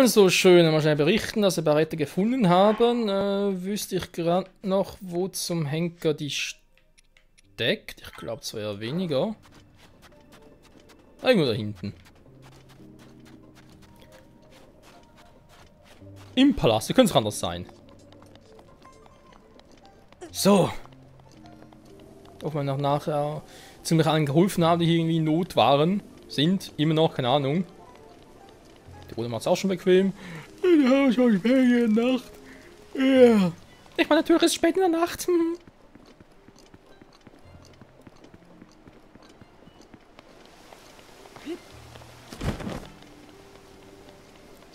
Also, schön, mal schnell berichten, dass wir Barrette gefunden haben. Wüsste ich gerade noch, wo zum Henker die steckt. Ich glaube, es wäre weniger. Irgendwo da hinten. Im Palast, wie könnte es anders sein? So. Ob wir noch nachher ziemlich allen geholfen haben, die hier irgendwie in Not waren. Sind, immer noch, keine Ahnung. Die Runde macht es auch schon bequem. Ja, schon spät in der Nacht. Ja. Ich meine, natürlich ist es spät in der Nacht.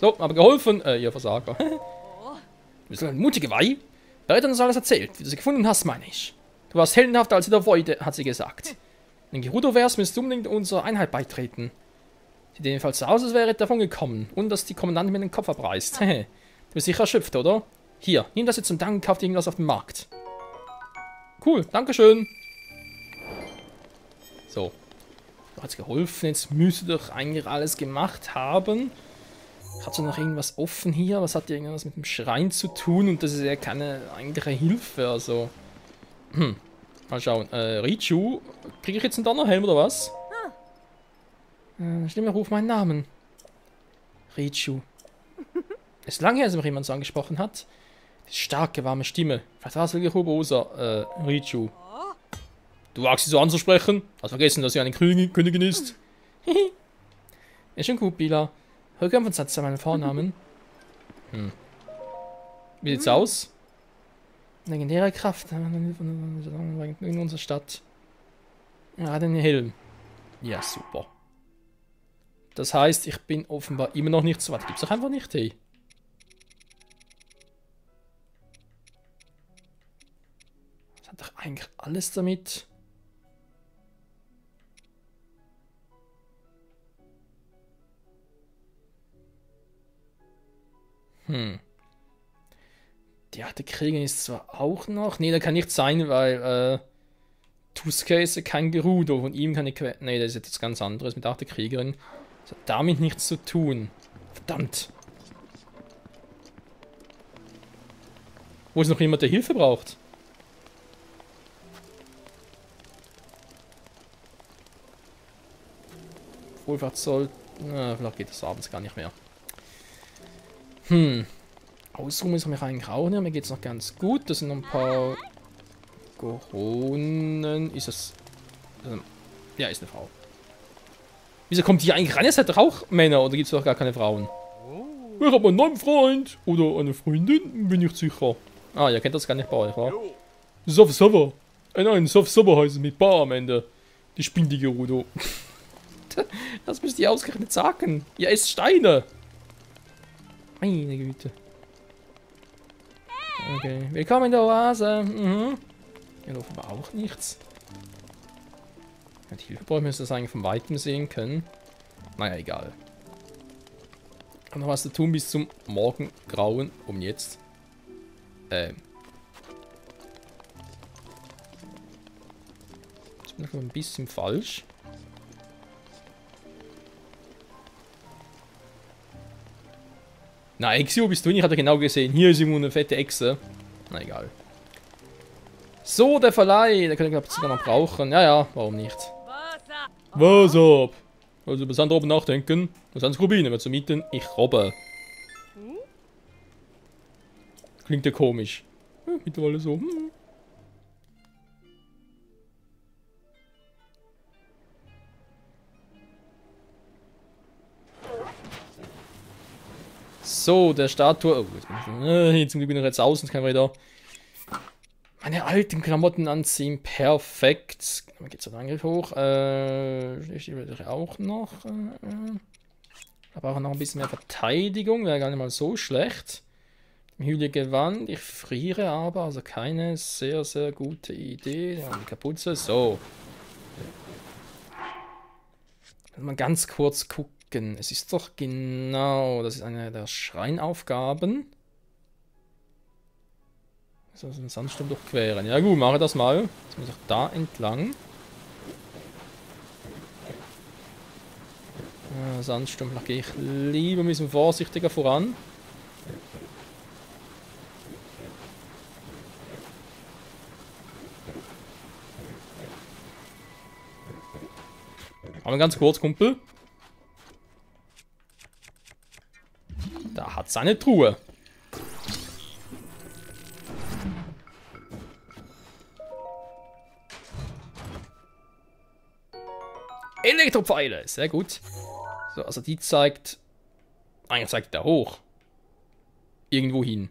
So, aber geholfen. Ihr Versager. Du bist eine mutige Weih. Barrett hat uns alles erzählt, wie du sie gefunden hast, meine ich. Du warst heldenhafter als in der Voide, hat sie gesagt. Wenn Gerudo wärst, müsst du unbedingt unserer Einheit beitreten. Sieht jedenfalls so aus, als wäre davon gekommen. Und dass die Kommandantin mir den Kopf abreißt. Du bist sicher erschöpft, oder? Hier, nimm das jetzt zum Dank und kauf dir irgendwas auf dem Markt. Cool, dankeschön. So. Du hast geholfen, jetzt müsste doch eigentlich alles gemacht haben. Hat so noch irgendwas offen hier? Was hat irgendwas mit dem Schrein zu tun? Und das ist ja keine eigentliche Hilfe, also. Mal schauen. Richu, kriege ich jetzt einen Donnerhelm oder was? Stimme, ruf meinen Namen. Richu. Es ist lange her, dass mich jemand so angesprochen hat. Die starke, warme Stimme. Vielleicht war es wirklich Urbosa. Richu. Du wagst sie so anzusprechen? Hast vergessen, dass sie eine Königin ist? Ist schon gut, Bila. Hör gern von Satz an meinen Vornamen. Wie sieht's aus? Legendäre Kraft in unserer Stadt. Ja, den Helm. Ja, super. Das heißt, ich bin offenbar immer noch nicht so weit. Gibt's doch einfach nicht, hey. Das hat doch eigentlich alles damit. Die alte Kriegerin ist zwar auch noch. Nee, der kann nicht sein, weil Tuska ist kein Gerudo. Von ihm kann ich. Nee, das ist jetzt ganz anderes mit der alte Kriegerin. Das hat damit nichts zu tun. Verdammt. Wo ist noch jemand, der Hilfe braucht? Wohlfahrt soll. Na, vielleicht geht das abends gar nicht mehr. Ausruhen ist mich eigentlich auch nicht. Mir geht es noch ganz gut. Das sind noch ein paar Goronen. Ist das. Ja, ist eine Frau. Wieso kommt die eigentlich rein? Ihr seid doch auch Männer oder gibt es doch gar keine Frauen? Ich habe einen neuen Freund oder eine Freundin, bin ich sicher. Ah, ihr kennt das gar nicht bei euch, wa? Sof Sova. Nein, Sof Sova heißt es mit Bar am Ende. Die spindige Rudo. Das müsst ihr ausgerechnet sagen. Ihr esst Steine. Meine Güte. Okay, willkommen in der Oase. Hier laufen aber auch nichts. Die Hilfebräuche müsste das eigentlich von Weitem sehen können. Naja, egal. Und noch was zu tun bis zum Morgengrauen. Um jetzt. Das bin ich ein bisschen falsch. Na, Exio bist du nicht, hat er genau gesehen. Hier ist irgendwo eine fette Echse. Na, egal. So, der Verleih. Der könnte ich sogar noch brauchen. Ja, ja, warum nicht? Was ab? Also, bis andere oben nachdenken. Was ans Rubine, wer zu mieten? Ich robbe. Klingt ja komisch. Mittlerweile so. So, der Statue. Oh, jetzt zum Glück bin ich jetzt außen, kann ich wieder meine alten Klamotten anziehen. Perfekt. Dann geht's den Angriff hoch. Ich will auch noch. Aber auch noch ein bisschen mehr Verteidigung. Wäre gar nicht mal so schlecht. Hülle Gewand. Ich friere aber. Also keine sehr, sehr gute Idee. Ja, die Kapuze. So. Mal ganz kurz gucken. Es ist doch genau, das ist eine der Schreinaufgaben. So, einen Sandsturm durchqueren. Ja gut, mache das mal. Jetzt muss ich da entlang. Sandsturm, da gehe ich lieber ein bisschen vorsichtiger voran. Aber ganz kurz, Kumpel. Da hat seine Truhe. Elektropfeile, sehr gut. So, also die zeigt... Eigentlich zeigt der hoch. Irgendwo hin.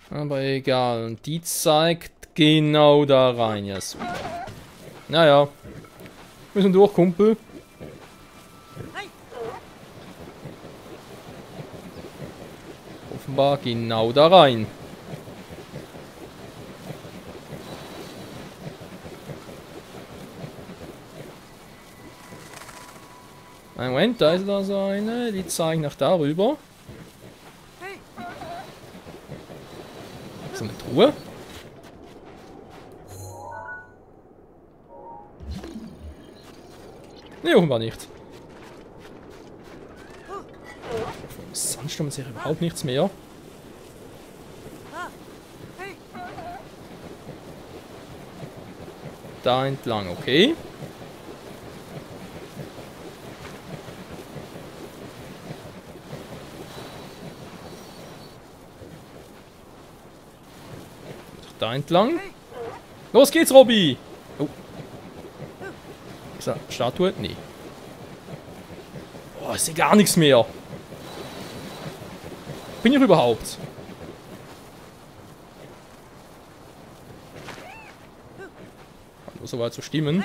Aber egal. Und die zeigt genau da rein. Ja, super. Naja. Müssen durch, Kumpel. Offenbar genau da rein. Ein Moment, da ist da so eine. Die zeigt nach darüber. So eine Truhe. Ne, offenbar nicht. Vom Sandsturm sehe ich überhaupt nichts mehr. Da entlang, okay. Da entlang. Los geht's, Robby! Oh. Ist da Statue? Nee. Oh, ich sehe gar nichts mehr. Bin ich überhaupt? Hat nur so weit zu stimmen.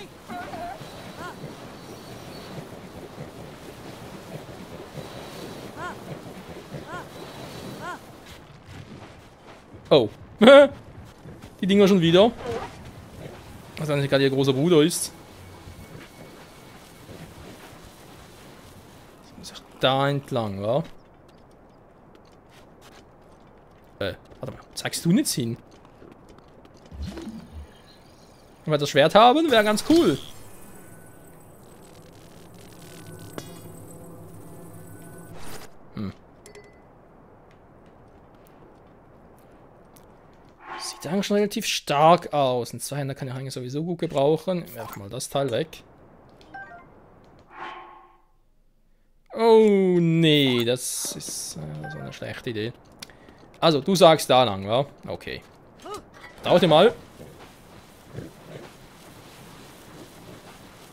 Oh. Die Dinger schon wieder. Was eigentlich gerade ihr großer Bruder ist. Das muss auch da entlang, wa? Warte mal. Zeigst du nichts hin? Wenn wir das Schwert haben, wäre ganz cool. Sieht eigentlich schon relativ stark aus. Ein Zweihänder kann ich eigentlich sowieso gut gebrauchen. Ich werfe mal das Teil weg. Oh, nee, das ist so eine schlechte Idee. Also, du sagst da lang, wa? Okay. Dauert dir mal.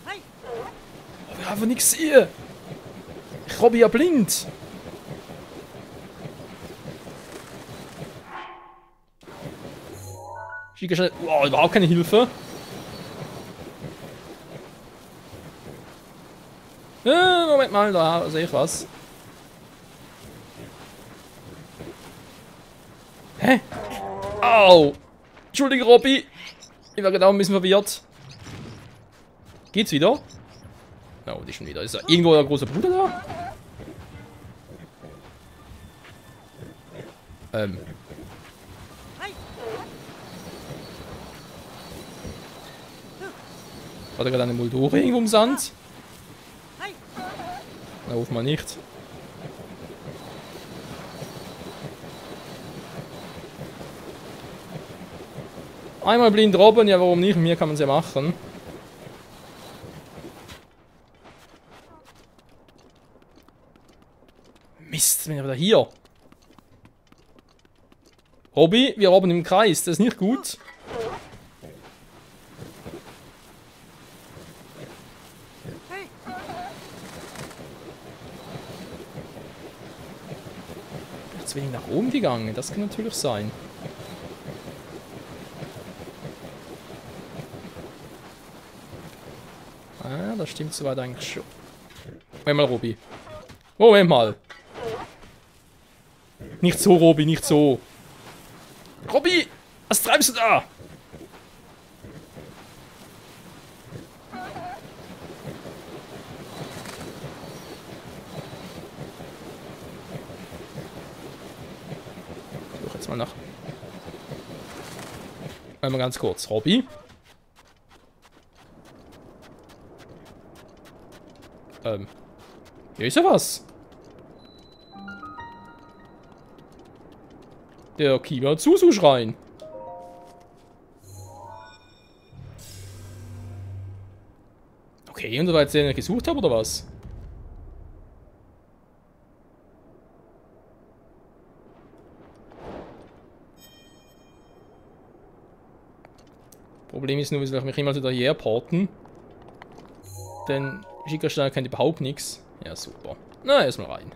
Oh, wir haben nichts hier. Ich robbe ja blind. Schicke schnell. Wow, überhaupt keine Hilfe. Moment mal, da sehe ich was. Hä? Au! Entschuldige, Robby. Ich war genau ein bisschen verwirrt. Geht's wieder? Oh, die schon wieder. Ist da irgendwo der große Bruder da? War da gerade eine Moldore irgendwo im Sand? Na, ruf mal nicht. Einmal blind robben, ja warum nicht? Mir kann man es ja machen. Mist, bin ich wieder hier. Robby, wir robben im Kreis, das ist nicht gut. Zu wenig nach oben gegangen, das kann natürlich sein. Ah, das stimmt soweit eigentlich schon. Moment mal, Robby. Moment mal. Nicht so, Robby, nicht so. Robby, was treibst du da? Ich suche jetzt mal nach. Einmal ganz kurz. Robby. Hier ist ja was. Der Kima Susu-Schrein. Okay, und da war jetzt den ich gesucht habe, oder was? Problem ist nur, wie soll ich mich immer wieder hierher porten? Denn Schickerstein kennt überhaupt nichts. Ja, super. Na, erstmal rein.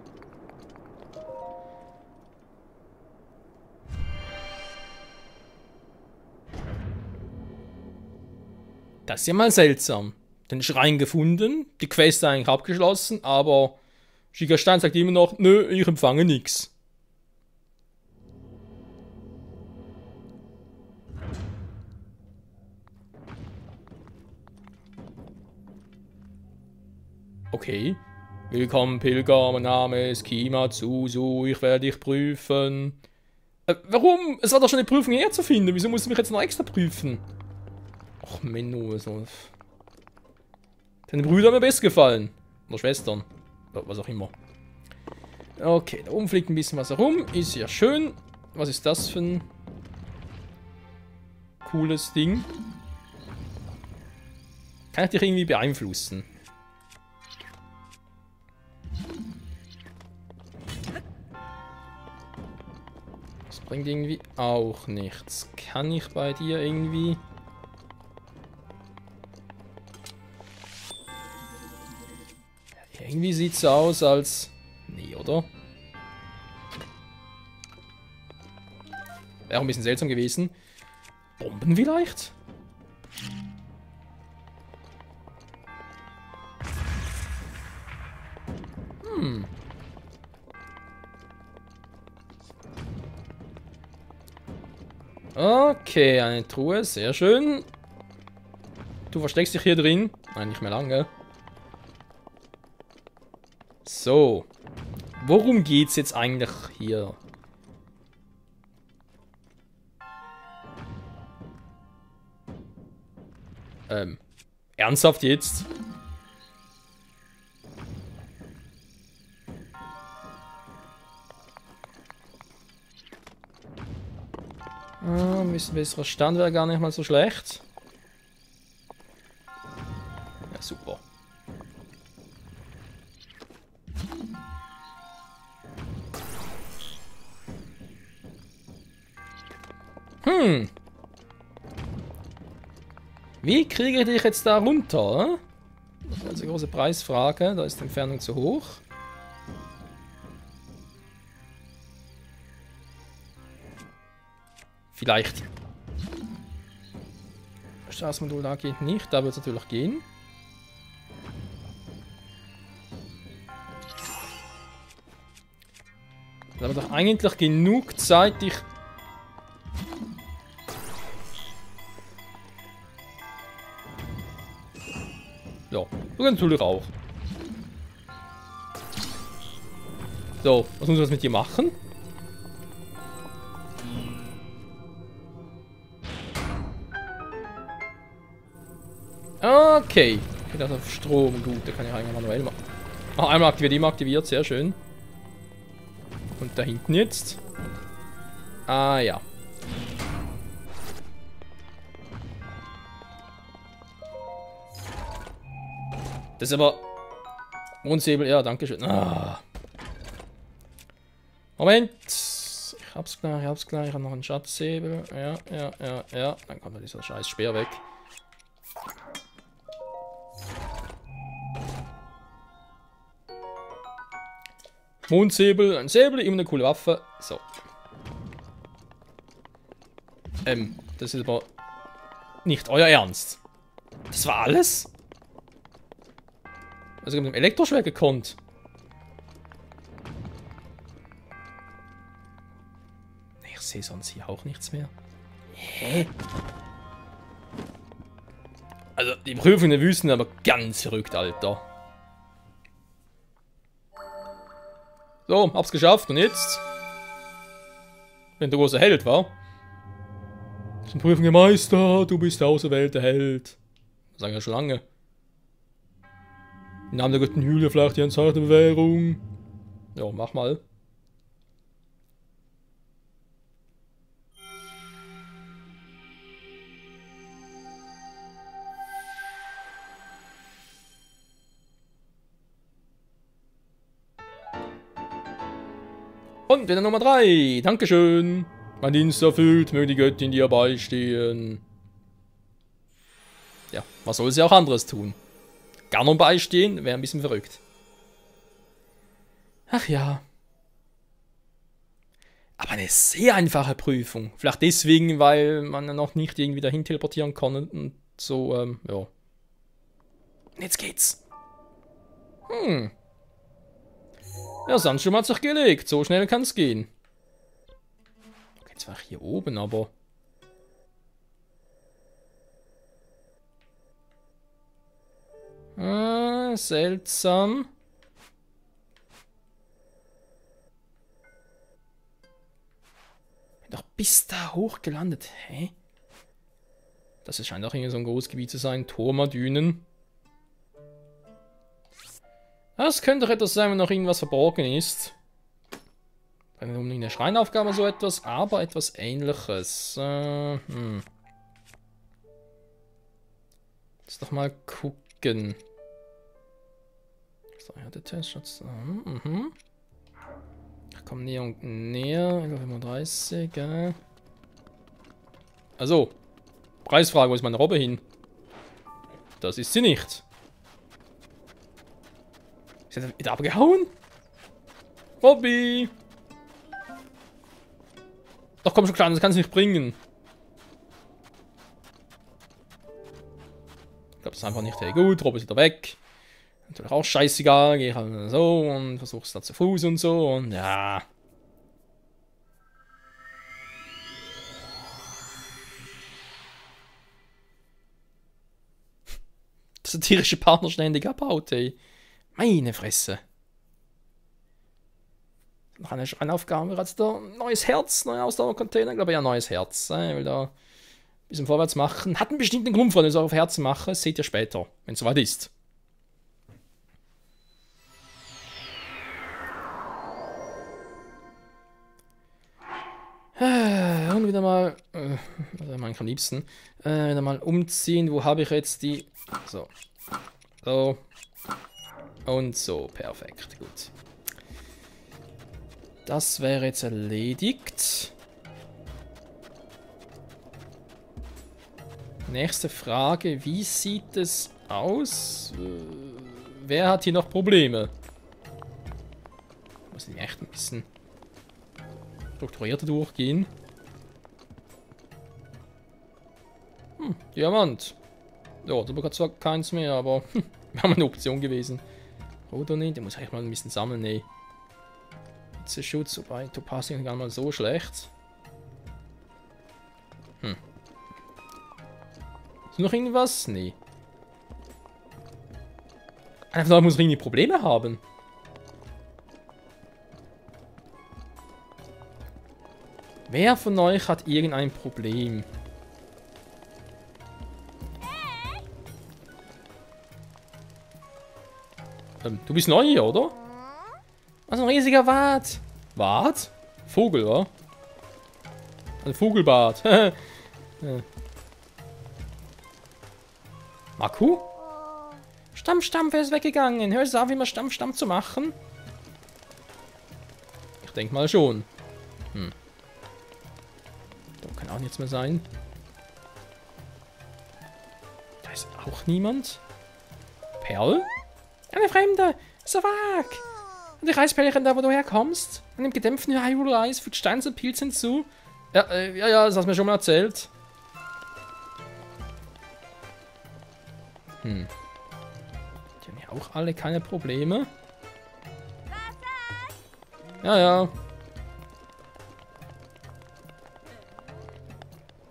Das ist ja mal seltsam. Den Schrein gefunden, die Quest eigentlich abgeschlossen, aber Schickerstein sagt immer noch, nö, ich empfange nichts. Okay. Willkommen, Pilger, mein Name ist Kima Susu, ich werde dich prüfen. Warum? Es war doch schon eine Prüfung her zu finden, wieso musst du mich jetzt noch extra prüfen? Och, Menno, so. Deine Brüder haben mir besser gefallen. Oder Schwestern. Was auch immer. Okay, da oben fliegt ein bisschen was herum. Ist ja schön. Was ist das für ein cooles Ding? Kann ich dich irgendwie beeinflussen? Das bringt irgendwie auch nichts. Kann ich bei dir irgendwie... Irgendwie sieht es so aus, als... Nee, oder? Wäre auch ein bisschen seltsam gewesen. Bomben vielleicht? Hm. Okay, eine Truhe, sehr schön. Du versteckst dich hier drin. Nein, nicht mehr lange. So. Worum geht's jetzt eigentlich hier? Ernsthaft jetzt? Ein bisschen besserer Stand wäre gar nicht mal so schlecht. Ja, super. Wie kriege ich dich jetzt da runter? Das ist also eine große Preisfrage. Da ist die Entfernung zu hoch. Vielleicht. Das Straßenmodul da geht nicht. Da wird es natürlich gehen. Da haben wir doch eigentlich genug Zeit, dich... Ja, du kannst natürlich auch. So, was muss ich mit dir machen? Okay. Ich bin also auf Strom. Gut, da kann ich eigentlich manuell machen. Ah, einmal aktiviert, immer aktiviert. Sehr schön. Und da hinten jetzt. Ah, ja. Das ist aber... Mondsäbel, ja, danke schön. Ah. Moment. Ich hab's gleich, Ich hab noch einen Schatzsäbel. Ja. Dann kommt da dieser scheiß Speer weg. Mondsäbel, ein Säbel, immer eine coole Waffe. So. Das ist aber nicht euer Ernst. Das war alles? Also ich habe mit dem Elektroschwert gekonnt. Ich sehe sonst hier auch nichts mehr. Hä? Also die Prüfung in der Wüste aber ganz verrückt, Alter. So, hab's geschafft und jetzt? Wenn der große Held war. Zum Prüfung Meister, du bist der auserwählte Held. Das sagen wir schon lange. Im Namen der Göttin Julia vielleicht die Anzahl der Bewährung. Ja, mach mal. Und wieder Nummer 3. Dankeschön. Mein Dienst erfüllt, möge die Göttin dir beistehen. Ja, was soll sie auch anderes tun? Ganon beistehen, wäre ein bisschen verrückt. Ach ja. Aber eine sehr einfache Prüfung. Vielleicht deswegen, weil man noch nicht irgendwie dahin teleportieren kann und so, ja. Und jetzt geht's. Der Sandsturm hat sich gelegt. So schnell kann's gehen. Okay, zwar hier oben, aber... seltsam. Bin doch bis da hoch gelandet. Hä? Das scheint auch irgendwie so ein großes Gebiet zu sein. Tormadünen. Das könnte doch etwas sein, wenn noch irgendwas verborgen ist. Keine unbedingt eine Schreinaufgabe oder so etwas, aber etwas Ähnliches. Lass doch mal gucken. So, ja, der Testschatz. Komm näher und näher. 35, Also, Preisfrage, wo ist meine Robbe hin? Das ist sie nicht. Ist er wieder abgehauen? Robby! Doch komm schon klar, das kann es nicht bringen. Ich glaube, das ist einfach nicht sehr gut. Robby ist wieder weg. Natürlich auch scheißegal. Gehe ich halt so und versuch's da zu Fuß und so und ja. Das ist der tierische Partner ständig abhaut, ey. Meine Fresse. Noch eine Schreinaufgabe. Jetzt da neues Herz, neuer Ausdauercontainer. Ich glaube ja, neues Herz. Ich will da ein bisschen vorwärts machen. Hat einen bestimmten Grund, warum ich es auf Herzen mache. Das seht ihr später, wenn es soweit ist. Und wieder mal. Also mein am liebsten. Wieder mal umziehen. Wo habe ich jetzt die. So. So. Und so, perfekt, gut. Das wäre jetzt erledigt. Nächste Frage, wie sieht es aus? Wer hat hier noch Probleme? Muss ich echt ein bisschen strukturierter durchgehen. Diamant. Ja, da bekommt zwar keins mehr, aber wäre mal eine Option gewesen. Oder nicht? Der muss eigentlich mal ein bisschen sammeln, nee. Schutz, wobei Topazien gar nicht mal so schlecht. Ist noch irgendwas? Nee. Einer von euch muss irgendwie Probleme haben. Wer von euch hat irgendein Problem? Du bist neu hier, oder? Was, ein riesiger Wart. Wart? Vogel, wa? Ein Vogelbart. Maku? Stamm, wer ist weggegangen? Hör es auf, immer Stamm zu machen? Ich denke mal schon. Da kann auch nichts mehr sein. Da ist auch niemand. Perl? Eine Fremde! Savak! Und die Reispellerin da, wo du herkommst? An dem gedämpften Hyrule-Eis fügt Steins und Pilz hinzu? Ja, ja, das hast du mir schon mal erzählt. Die haben ja auch alle keine Probleme. Ja, ja.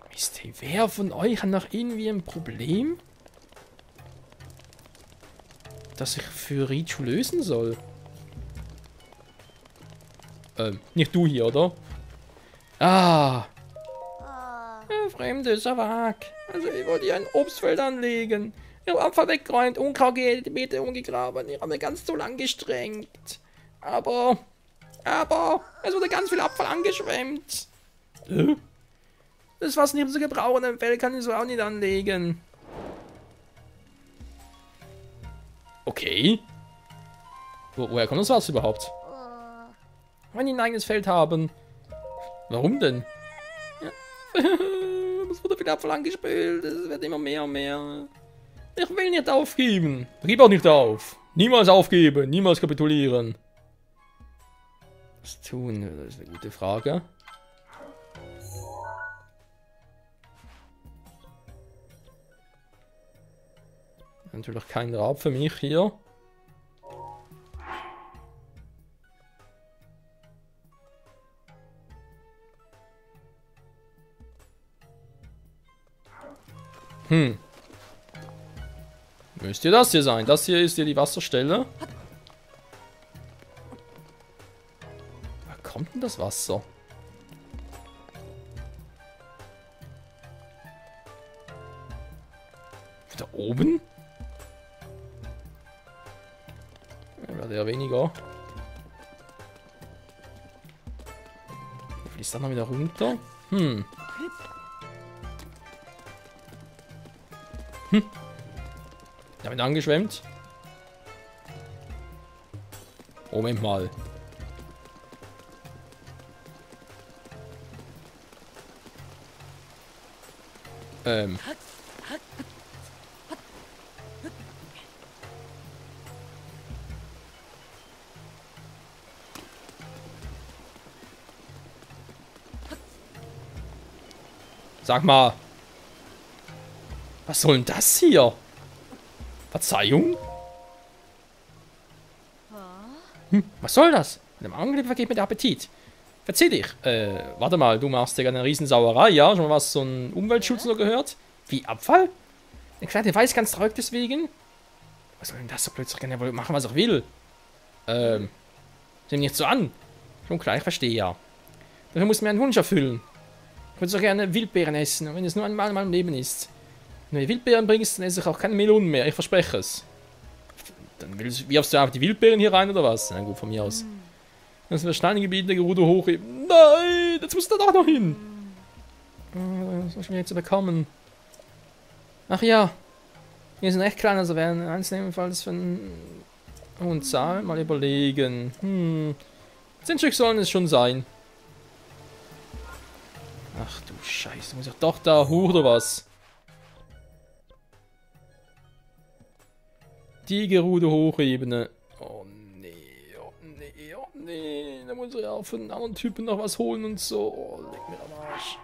Mist, hey, wer von euch hat noch irgendwie ein Problem, das ich für Richu lösen soll? Nicht du hier, oder? Ah! Ihr Fremde, ist ja vag. Also ich wollte hier ein Obstfeld anlegen. Ich habe Abfall weggeräumt, Unkraut die Beete umgegraben. Ich habe mir ganz so lang gestrengt. Aber, es wurde ganz viel Abfall angeschwemmt. Das was nicht zu gebrauchen, im Feld kann ich so auch nicht anlegen. Okay. Woher kommt das Wasser überhaupt? Wenn die ein eigenes Feld haben. Warum denn? Ja. Es wurde viel Abfall angespült. Es wird immer mehr und mehr. Ich will nicht aufgeben. Gib auch nicht auf. Niemals aufgeben. Niemals kapitulieren. Was tun? Das ist eine gute Frage. Natürlich kein Rab für mich hier. Müsste das hier sein. Das hier ist hier die Wasserstelle. Woher kommt denn das Wasser? Da oben? Ja, der weniger. Fließt dann noch wieder runter? Damit angeschwemmt. Moment mal. Sag mal. Was soll denn das hier? Verzeihung? Was soll das? In einem Augenblick vergeht mir der Appetit. Verzieh dich. Warte mal, du machst ja eine Riesensauerei, ja? Schon mal was so ein Umweltschutz noch gehört? Wie, Abfall? Der kleine Weiß ganz traurig deswegen? Was soll denn das so plötzlich? Kann ja wohl machen, was er will. Sieh mich nicht so an. Schon klar, ich verstehe ja. Dafür muss mir einen Wunsch erfüllen. Ich würde so gerne Wildbeeren essen, wenn es nur einmal in meinem Leben ist. Wenn du Wildbeeren bringst, dann esse ich auch keine Melonen mehr, ich verspreche es. Dann wirfst du einfach die Wildbeeren hier rein, oder was? Na gut, von mir aus. Das ist das Steingebiet, der Gerudo hochheben. Nein, jetzt musst du da doch noch hin. Das ist schwierig zu bekommen. Ach ja. Wir sind echt klein, also werden eins ebenfalls für einen hohen Zahl mal überlegen. 10 Stück sollen es schon sein. Ach du Scheiße, muss ich doch da hoch oder was? Die Gerudo Hochebene. Oh nee, oh nee, oh nee. Da muss ich ja von den anderen Typen noch was holen und so. Oh, leg mir am Arsch.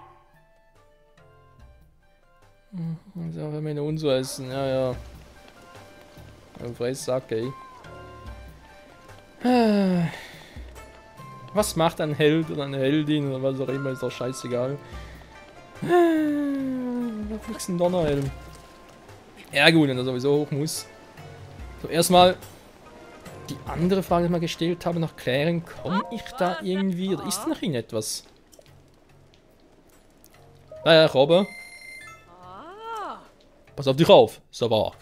Also, wenn wir eine Unso essen, ja, ja. Ein Fresssack, ey. Was macht ein Held oder eine Heldin oder was auch immer, ist doch scheißegal. Da fliegst ein Donnerhelm. Ja gut, wenn er sowieso hoch muss. So, erstmal die andere Frage, die ich mal gestellt habe, noch klären. Komme ich da irgendwie, oder ist da noch irgendetwas? Naja, Robbe. Pass auf dich auf, Savak.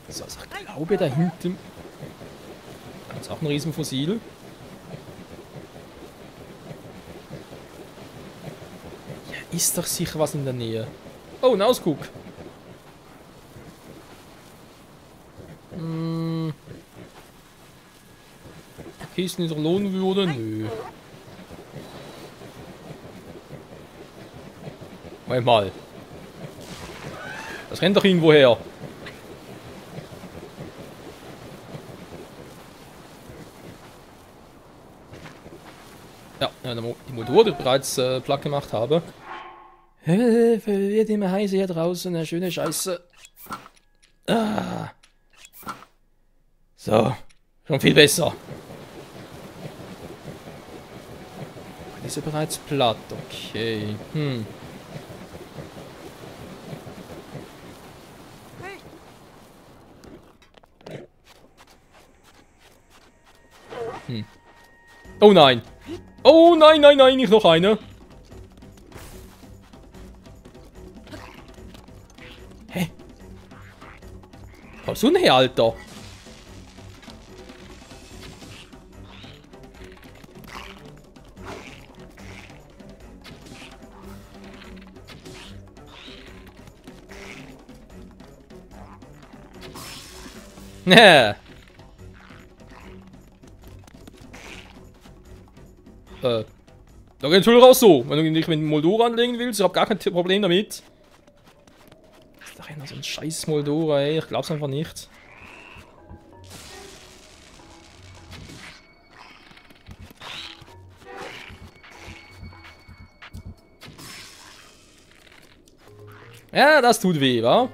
So, also ich glaube da hinten. Da ist auch ein Riesenfossil. Ja, ist doch sicher was in der Nähe. Oh, ein Ausguck. Kisten, die sich lohnen würde? Nö. Moment mal. Das rennt doch irgendwo her. Ja, die Motor, die ich bereits platt gemacht habe. Wird immer heißer hier draußen, eine schöne Scheiße. Ah. So, schon viel besser. Ist er bereits platt? Okay. Oh nein. Oh nein, nein, nein, nicht noch eine. Hä? Kommst du denn her, Alter? Nee. Da geht Schuld raus so. Wenn du dich mit Moldora anlegen willst, ich hab gar kein Problem damit. Ist doch einer so ein scheiß Moldora, ey. Ich glaub's einfach nicht. Ja, das tut weh, wa?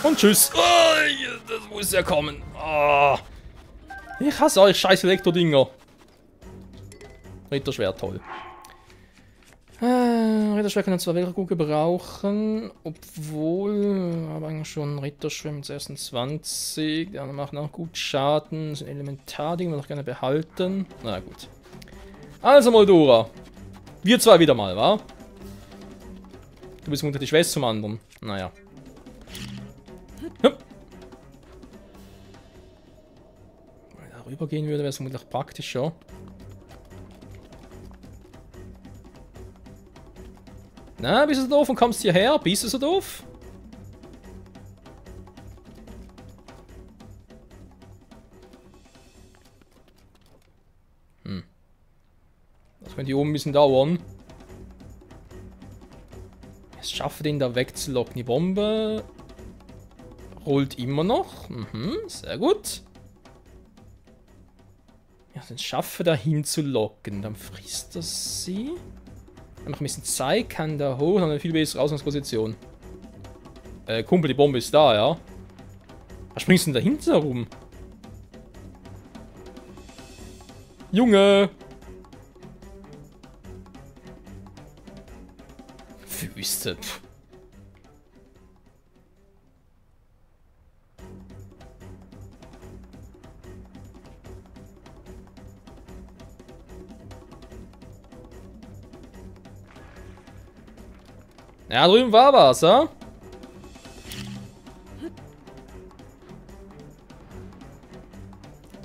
Und tschüss. Oh, das muss ja kommen. Oh. Ich hasse euch scheiß Elektrodinger. Ritterschwert, toll. Ritterschwert kann zwar wirklich gut gebrauchen, obwohl, aber eigentlich schon Ritterschwert mit 26. Die anderen machen auch gut Schaden. Das sind Elementardinge, die wir noch gerne behalten. Na gut. Also Moldora. Wir zwei wieder mal, wa? Du bist unter die Schwester zum anderen. Naja. Wenn ich da rüber gehen würde, wäre es vermutlich praktischer. Na, bist du so doof und kommst hierher? Bist du so doof? Das könnte hier oben ein bisschen dauern. Es schaffe den da wegzulocken. Die Bombe rollt immer noch. Sehr gut. Ja, dann schaffe da hinzulocken. Dann frisst er sie. Noch ein bisschen Zeit, kann da hoch, dann eine viel bessere Ausgangsposition. Kumpel, die Bombe ist da, ja. Was springst du denn da hinten herum? Junge! Wüste. Ja, drüben war was, ja?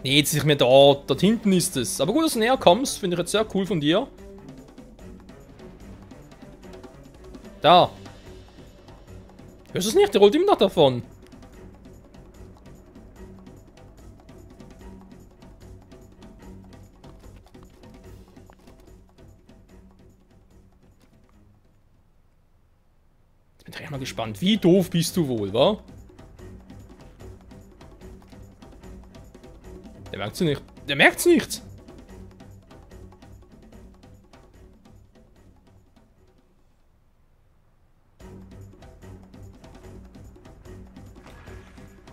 Nee, jetzt nicht mehr dort. Dort hinten ist es. Aber gut, dass du näher kommst. Finde ich jetzt sehr cool von dir. Da. Hörst du es nicht? Der rollt immer noch davon. Jetzt bin ich echt mal gespannt. Wie doof bist du wohl, wa? Der merkt's nicht. Der merkt's nicht.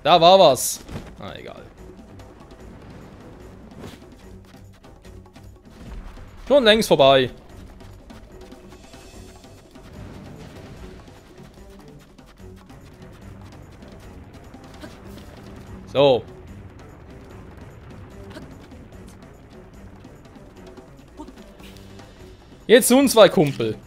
Da war was. Ah, egal. Schon längst vorbei. So. Jetzt uns zwei Kumpel.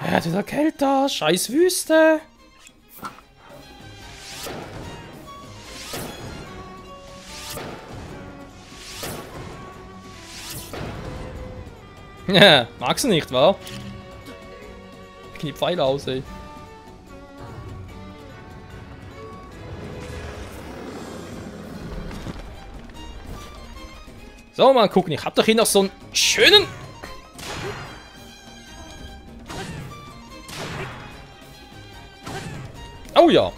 Ja, dieser Kälter, scheiß Wüste. Ja, magst du nicht, wa? Knie Pfeile aus, ey. So, mal gucken. Ich hab doch hier noch so einen schönen... Oh ja.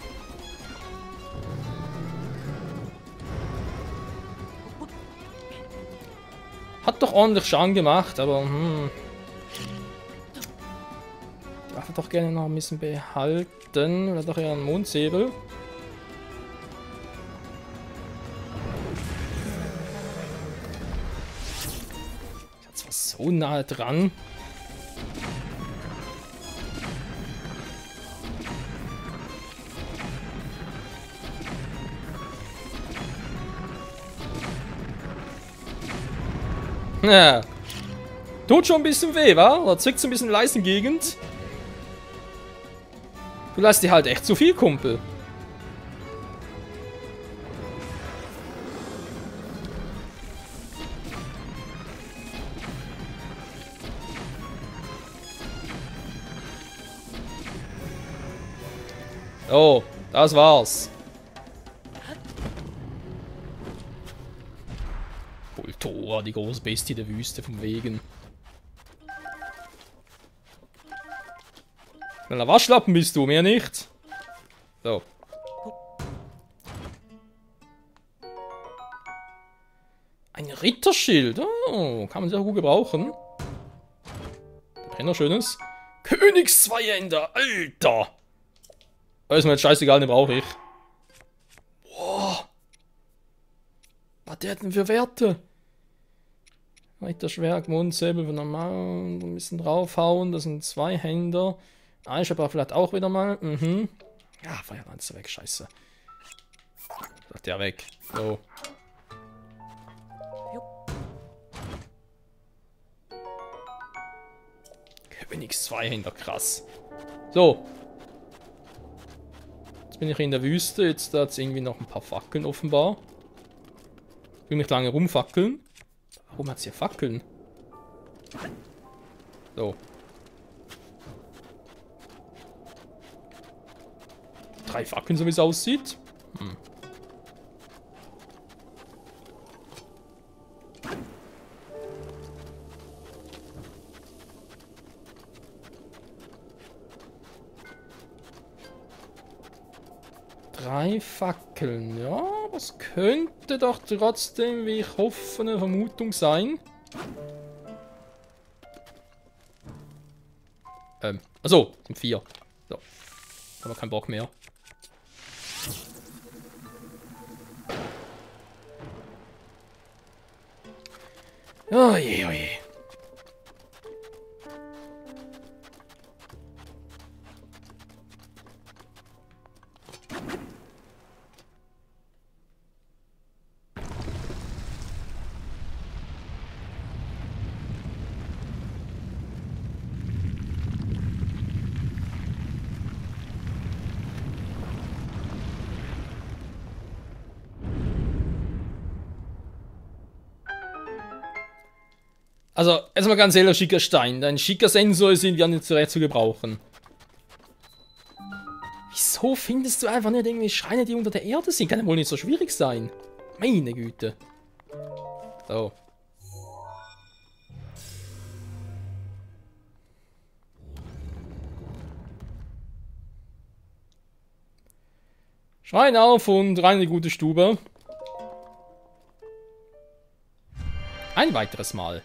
Hat doch ordentlich Schaden gemacht, aber ich darf doch gerne noch ein bisschen behalten. Oder doch eher einen Mondsäbel. Ich war zwar so nahe dran. Ja. Tut schon ein bisschen weh, wa? Oder zwickt so ein bisschen leise in Gegend. Du lässt dir halt echt zu viel, Kumpel. Oh, das war's. Voltora, die große Bestie der Wüste vom Wegen. Kleiner Waschlappen bist du, mehr nicht. So. Ein Ritterschild. Oh, kann man sehr gut gebrauchen. Brenner schönes. Königszweihänder, Alter. Ist mir jetzt scheißegal, den brauche ich. Boah. Was hat der denn für Werte? Ritterschwert, Mondsäbel, normal, ein bisschen draufhauen. Das sind Zweihänder. Einscher vielleicht auch wieder mal. Ja, Feuerlanze weg, scheiße. Sagt der weg. So. Königszweihänder, krass. So. Jetzt bin ich in der Wüste. Jetzt hat es irgendwie noch ein paar Fackeln offenbar. Ich will nicht lange rumfackeln. Warum hat es hier Fackeln? So. 3 Fackeln, so wie es aussieht. Drei Fackeln, ja, das könnte doch trotzdem, wie ich hoffe, eine Vermutung sein. Achso, sind 4. So, haben wir keinen Bock mehr. Oh je, oh je. Also, erstmal ganz ehrlich, schicker Stein. Dein schicker Sensor ist ja nicht so recht zu gebrauchen. Wieso findest du einfach nicht irgendwie Schreine, die unter der Erde sind? Kann ja wohl nicht so schwierig sein. Meine Güte. So. Schrein auf und rein in die gute Stube. Ein weiteres Mal.